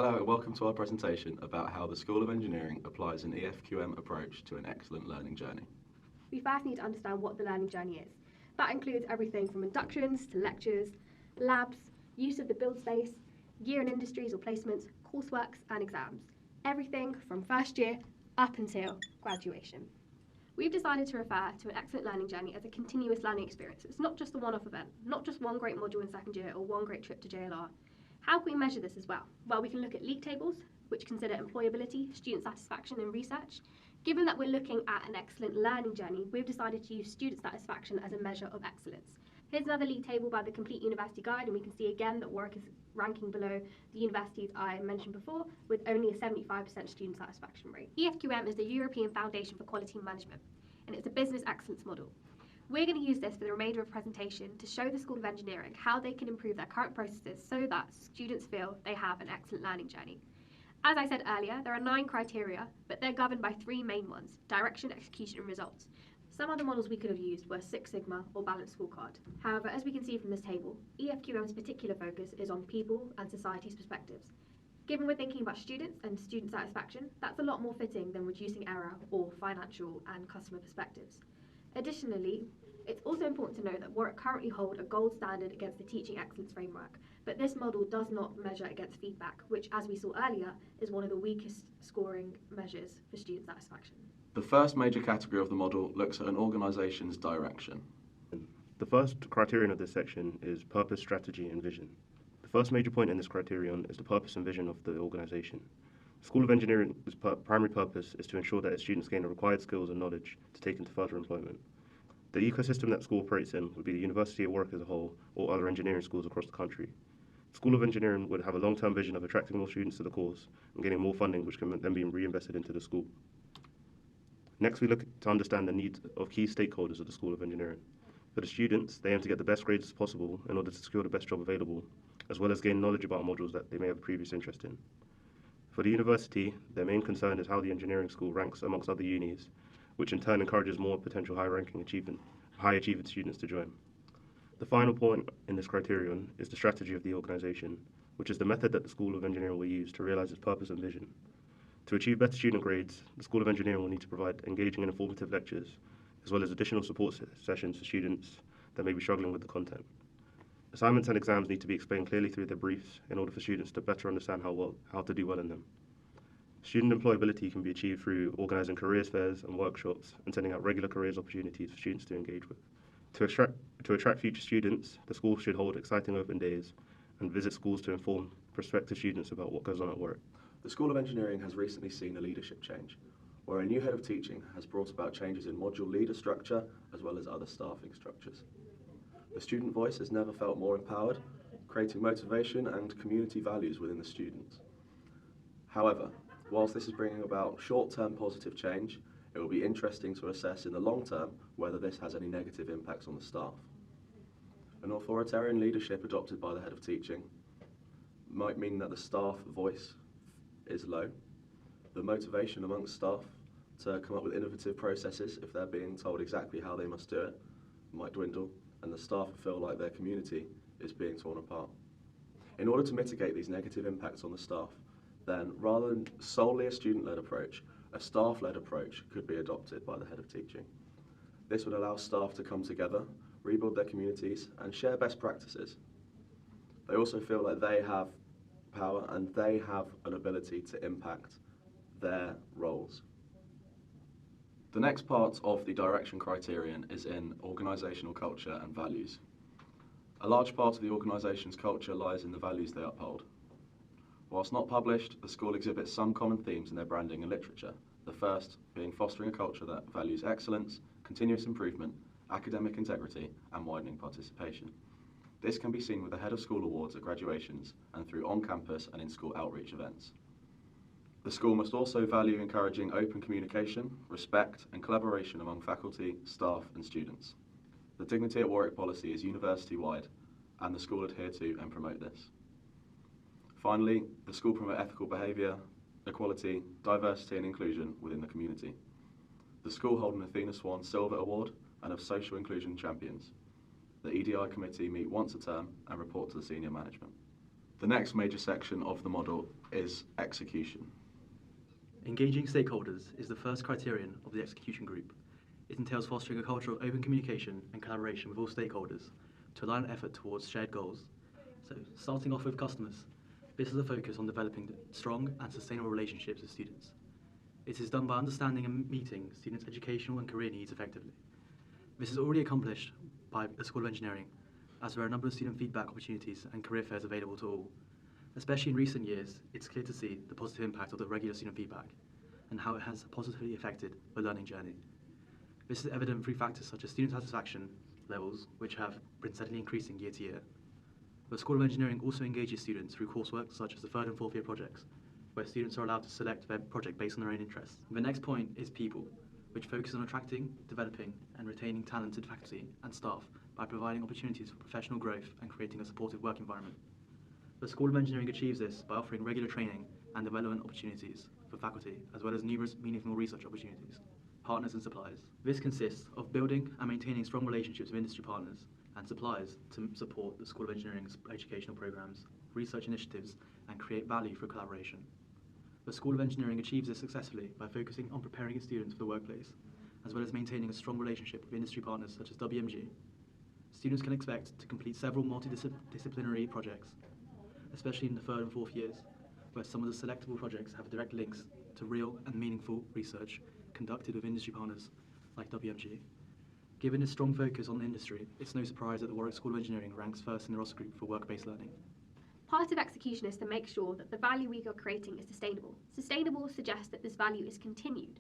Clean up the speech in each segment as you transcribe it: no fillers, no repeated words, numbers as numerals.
Hello and welcome to our presentation about how the School of Engineering applies an EFQM approach to an excellent learning journey. We first need to understand what the learning journey is. That includes everything from inductions to lectures, labs, use of the build space, year in industries or placements, courseworks and exams. Everything from first year up until graduation. We've decided to refer to an excellent learning journey as a continuous learning experience. It's not just a one-off event, not just one great module in second year or one great trip to JLR. How can we measure this as well? Well, we can look at league tables, which consider employability, student satisfaction and research. Given that we're looking at an excellent learning journey, we've decided to use student satisfaction as a measure of excellence. Here's another league table by the Complete University Guide, and we can see again that Warwick is ranking below the universities I mentioned before, with only a 75% student satisfaction rate. EFQM is the European Foundation for Quality Management, and it's a business excellence model. We're going to use this for the remainder of the presentation to show the School of Engineering how they can improve their current processes so that students feel they have an excellent learning journey. As I said earlier, there are 9 criteria, but they're governed by 3 main ones: direction, execution and results. Some other models we could have used were Six Sigma or Balanced Scorecard. However, as we can see from this table, EFQM's particular focus is on people and society's perspectives. Given we're thinking about students and student satisfaction, that's a lot more fitting than reducing error or financial and customer perspectives. Additionally, it's also important to note that Warwick currently hold a gold standard against the Teaching Excellence Framework, but this model does not measure against feedback, which, as we saw earlier, is one of the weakest scoring measures for student satisfaction. The first major category of the model looks at an organisation's direction. The first criterion of this section is purpose, strategy and vision. The first major point in this criterion is the purpose and vision of the organisation. The School of Engineering's primary purpose is to ensure that its students gain the required skills and knowledge to take into further employment. The ecosystem that the school operates in would be the University of Warwick as a whole or other engineering schools across the country. The School of Engineering would have a long-term vision of attracting more students to the course and getting more funding, which can then be reinvested into the school. Next, we look to understand the needs of key stakeholders of the School of Engineering. For the students, they aim to get the best grades possible in order to secure the best job available, as well as gain knowledge about modules that they may have a previous interest in. For the university, their main concern is how the engineering school ranks amongst other unis, which in turn encourages more potential high achieving students to join. The final point in this criterion is the strategy of the organisation, which is the method that the School of Engineering will use to realise its purpose and vision. To achieve better student grades, the School of Engineering will need to provide engaging and informative lectures, as well as additional support sessions for students that may be struggling with the content. Assignments and exams need to be explained clearly through their briefs in order for students to better understand how to do well in them. Student employability can be achieved through organising careers fairs and workshops and sending out regular careers opportunities for students to engage with. To attract future students, the school should hold exciting open days and visit schools to inform prospective students about what goes on at work. The School of Engineering has recently seen a leadership change, where a new head of teaching has brought about changes in module leader structure as well as other staffing structures. The student voice has never felt more empowered, creating motivation and community values within the students. However, whilst this is bringing about short-term positive change, it will be interesting to assess in the long term whether this has any negative impacts on the staff. An authoritarian leadership adopted by the head of teaching might mean that the staff voice is low. The motivation amongst staff to come up with innovative processes, if they're being told exactly how they must do it, might dwindle, and the staff feel like their community is being torn apart. In order to mitigate these negative impacts on the staff, then rather than solely a student-led approach, a staff-led approach could be adopted by the head of teaching. This would allow staff to come together, rebuild their communities, and share best practices. They also feel like they have power and they have an ability to impact their roles. The next part of the direction criterion is in organisational culture and values. A large part of the organisation's culture lies in the values they uphold. Whilst not published, the school exhibits some common themes in their branding and literature, the first being fostering a culture that values excellence, continuous improvement, academic integrity and widening participation. This can be seen with the Head of School Awards at graduations and through on-campus and in-school outreach events. The school must also value encouraging open communication, respect and collaboration among faculty, staff and students. The Dignity at Warwick policy is university-wide and the school adhere to and promote this. Finally, the school promote ethical behaviour, equality, diversity and inclusion within the community. The school hold an Athena Swan Silver Award and have social inclusion champions. The EDI committee meet once a term and report to the senior management. The next major section of the model is execution. Engaging stakeholders is the first criterion of the execution group. It entails fostering a culture of open communication and collaboration with all stakeholders to align effort towards shared goals. So, starting off with customers, this is a focus on developing strong and sustainable relationships with students. It is done by understanding and meeting students' educational and career needs effectively. This is already accomplished by the School of Engineering, as there are a number of student feedback opportunities and career fairs available to all. Especially in recent years, it's clear to see the positive impact of the regular student feedback and how it has positively affected the learning journey. This is evident through factors such as student satisfaction levels, which have been steadily increasing year to year. The School of Engineering also engages students through coursework such as the 3rd and 4th year projects, where students are allowed to select their project based on their own interests. The next point is people, which focuses on attracting, developing, and retaining talented faculty and staff by providing opportunities for professional growth and creating a supportive work environment. The School of Engineering achieves this by offering regular training and development opportunities for faculty, as well as numerous meaningful research opportunities, partners and suppliers. This consists of building and maintaining strong relationships with industry partners and suppliers to support the School of Engineering's educational programs, research initiatives, and create value through collaboration. The School of Engineering achieves this successfully by focusing on preparing its students for the workplace, as well as maintaining a strong relationship with industry partners such as WMG. Students can expect to complete several multidisciplinary projects, especially in the 3rd and 4th years, where some of the selectable projects have direct links to real and meaningful research conducted with industry partners like WMG. Given its strong focus on industry, it's no surprise that the Warwick School of Engineering ranks first in the Ross Group for work-based learning. Part of execution is to make sure that the value we are creating is sustainable. Sustainable suggests that this value is continued.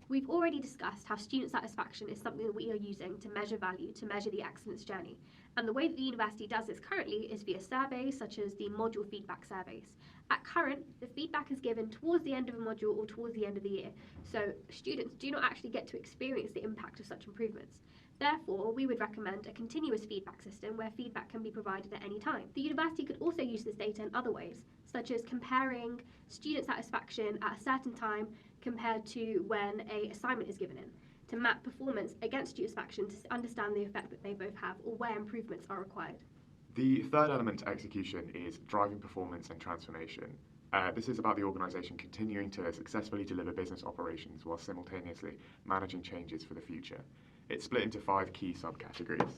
We've already discussed how student satisfaction is something that we are using to measure value, to measure the excellence journey. And the way that the university does this currently is via surveys such as the module feedback surveys. At current, the feedback is given towards the end of a module or towards the end of the year, so students do not actually get to experience the impact of such improvements. Therefore, we would recommend a continuous feedback system where feedback can be provided at any time. The university could also use this data in other ways, such as comparing student satisfaction at a certain time compared to when an assignment is given in, to map performance against student satisfaction to understand the effect that they both have or where improvements are required. The third element to execution is driving performance and transformation. This is about the organisation continuing to successfully deliver business operations while simultaneously managing changes for the future. It's split into 5 key subcategories.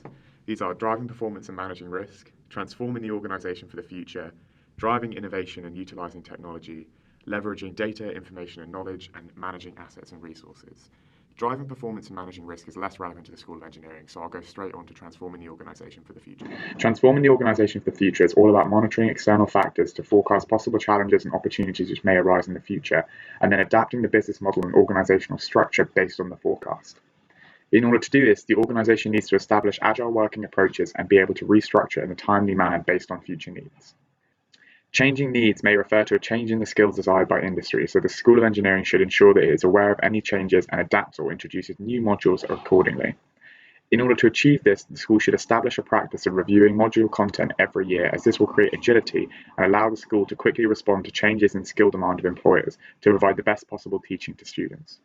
These are driving performance and managing risk, transforming the organisation for the future, driving innovation and utilising technology, leveraging data, information and knowledge, and managing assets and resources. Driving performance and managing risk is less relevant to the School of Engineering, so I'll go straight on to transforming the organisation for the future. Transforming the organisation for the future is all about monitoring external factors to forecast possible challenges and opportunities which may arise in the future, and then adapting the business model and organisational structure based on the forecast. In order to do this, the organisation needs to establish agile working approaches and be able to restructure in a timely manner based on future needs. Changing needs may refer to a change in the skills desired by industry, so the School of Engineering should ensure that it is aware of any changes and adapts or introduces new modules accordingly. In order to achieve this, the school should establish a practice of reviewing module content every year, as this will create agility and allow the school to quickly respond to changes in skill demand of employers to provide the best possible teaching to students.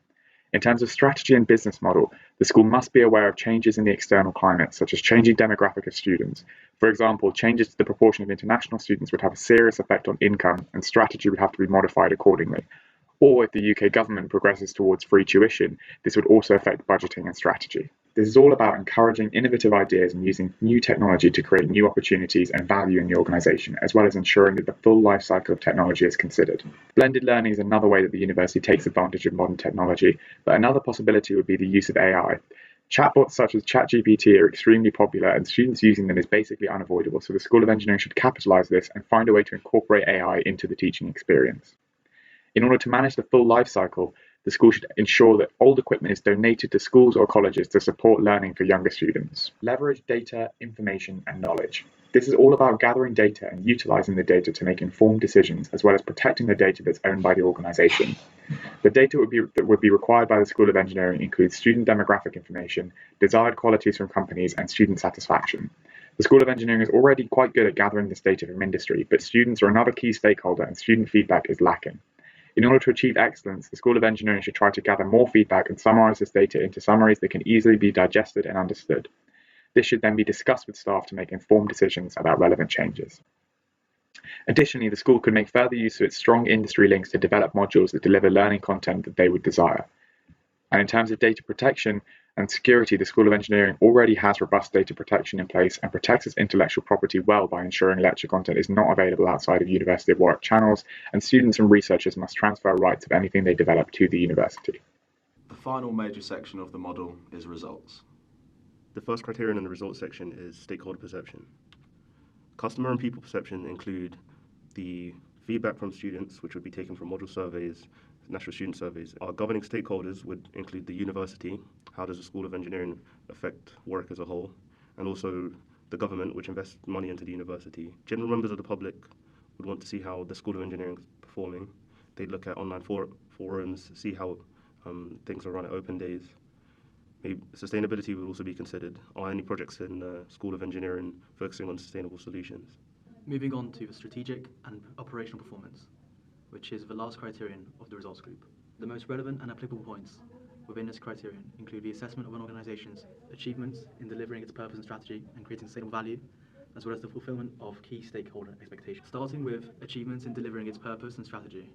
In terms of strategy and business model, the school must be aware of changes in the external climate, such as changing demographic of students. For example, changes to the proportion of international students would have a serious effect on income, and strategy would have to be modified accordingly. Or if the UK government progresses towards free tuition, this would also affect budgeting and strategy. This is all about encouraging innovative ideas and using new technology to create new opportunities and value in the organisation, as well as ensuring that the full life cycle of technology is considered. Blended learning is another way that the university takes advantage of modern technology, but another possibility would be the use of AI. Chatbots such as ChatGPT are extremely popular, and students using them is basically unavoidable, so the School of Engineering should capitalise this and find a way to incorporate AI into the teaching experience. In order to manage the full life cycle, the school should ensure that old equipment is donated to schools or colleges to support learning for younger students. Leverage data, information, and knowledge. This is all about gathering data and utilising the data to make informed decisions, as well as protecting the data that's owned by the organisation. The data that would be required by the School of Engineering includes student demographic information, desired qualities from companies, and student satisfaction. The School of Engineering is already quite good at gathering this data from industry, but students are another key stakeholder and student feedback is lacking. In order to achieve excellence, the School of Engineering should try to gather more feedback and summarise this data into summaries that can easily be digested and understood. This should then be discussed with staff to make informed decisions about relevant changes. Additionally, the school could make further use of its strong industry links to develop modules that deliver learning content that they would desire. And in terms of data protection and security, the School of Engineering already has robust data protection in place and protects its intellectual property well by ensuring lecture content is not available outside of University of Warwick channels, and students and researchers must transfer rights of anything they develop to the university. The final major section of the model is results. The first criterion in the results section is stakeholder perception. Customer and people perception include the feedback from students, which would be taken from module surveys, national student surveys. Our governing stakeholders would include the university, how does the School of Engineering affect Warwick as a whole, and also the government, which invests money into the university. General members of the public would want to see how the School of Engineering is performing. They'd look at online forums, see how things are run at open days. Maybe sustainability would also be considered. Are any projects in the School of Engineering focusing on sustainable solutions? Moving on to the strategic and operational performance, which is the last criterion of the results group. The most relevant and applicable points within this criterion include the assessment of an organisation's achievements in delivering its purpose and strategy and creating sustainable value, as well as the fulfilment of key stakeholder expectations. Starting with achievements in delivering its purpose and strategy,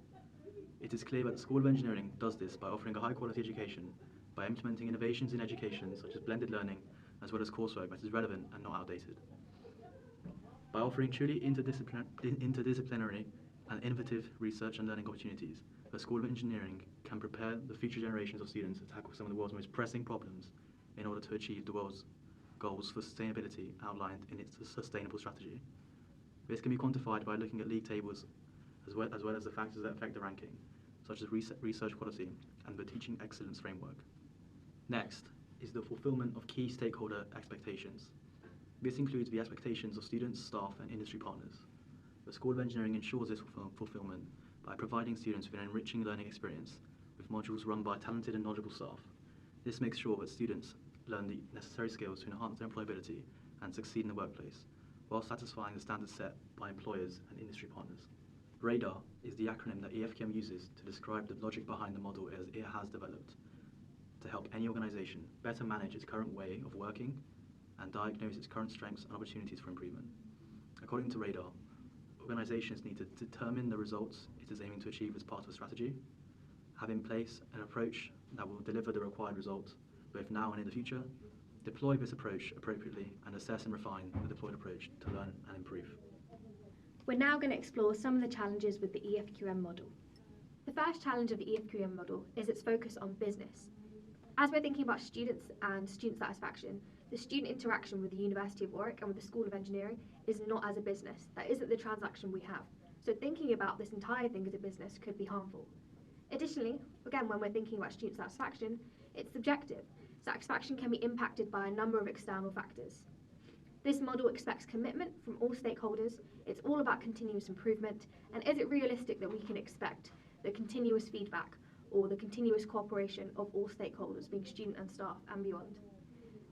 it is clear that the School of Engineering does this by offering a high-quality education, by implementing innovations in education such as blended learning, as well as coursework that is relevant and not outdated. By offering truly interdisciplinary and innovative research and learning opportunities, the School of Engineering can prepare the future generations of students to tackle some of the world's most pressing problems in order to achieve the world's goals for sustainability outlined in its sustainable strategy. This can be quantified by looking at league tables as well as the factors that affect the ranking, such as research quality and the teaching excellence framework. Next is the fulfilment of key stakeholder expectations. This includes the expectations of students, staff, and industry partners. The School of Engineering ensures this fulfilment by providing students with an enriching learning experience with modules run by talented and knowledgeable staff. This makes sure that students learn the necessary skills to enhance their employability and succeed in the workplace, while satisfying the standards set by employers and industry partners. RADAR is the acronym that EFQM uses to describe the logic behind the model as it has developed to help any organisation better manage its current way of working and diagnose its current strengths and opportunities for improvement. According to RADAR, organisations need to determine the results it is aiming to achieve as part of a strategy, have in place an approach that will deliver the required results both now and in the future, deploy this approach appropriately, and assess and refine the deployed approach to learn and improve. We're now going to explore some of the challenges with the EFQM model. The first challenge of the EFQM model is its focus on business. As we're thinking about students and student satisfaction, the student interaction with the University of Warwick and with the School of Engineering is not as a business. That isn't the transaction we have. So thinking about this entire thing as a business could be harmful. Additionally, again, when we're thinking about student satisfaction, it's subjective. Satisfaction can be impacted by a number of external factors. This model expects commitment from all stakeholders. It's all about continuous improvement. And is it realistic that we can expect the continuous feedback or the continuous cooperation of all stakeholders, being student and staff and beyond?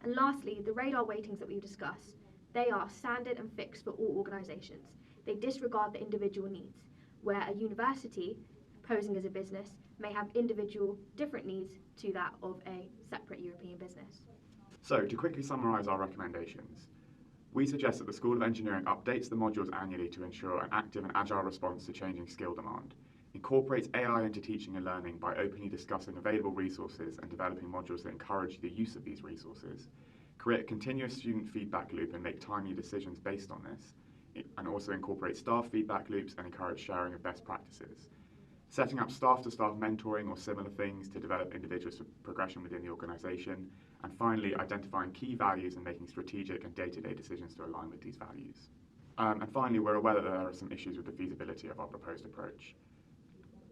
And lastly, the RADAR weightings that we've discussed, they are standard and fixed for all organisations. They disregard the individual needs, where a university, posing as a business, may have individual different needs to that of a separate European business. So, to quickly summarise our recommendations, we suggest that the School of Engineering updates the modules annually to ensure an active and agile response to changing skill demand, incorporates AI into teaching and learning by openly discussing available resources and developing modules that encourage the use of these resources, create a continuous student feedback loop and make timely decisions based on this, and also incorporate staff feedback loops and encourage sharing of best practices, setting up staff-to-staff mentoring or similar things to develop individuals for progression within the organisation, and finally identifying key values and making strategic and day-to-day decisions to align with these values. And finally, we're aware that there are some issues with the feasibility of our proposed approach.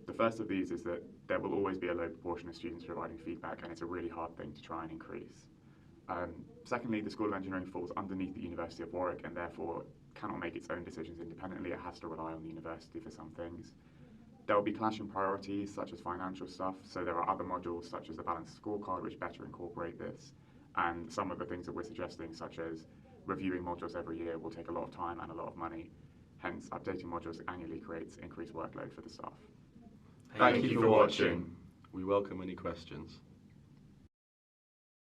The first of these is that there will always be a low proportion of students providing feedback, and it's a really hard thing to try and increase. Secondly, the School of Engineering falls underneath the University of Warwick and therefore cannot make its own decisions independently. It has to rely on the university for some things. There will be clashing priorities such as financial stuff, so there are other modules such as the balanced scorecard which better incorporate this, and some of the things that we're suggesting, such as reviewing modules every year, will take a lot of time and a lot of money. Hence, updating modules annually creates increased workload for the staff. Thank you for watching. We welcome any questions.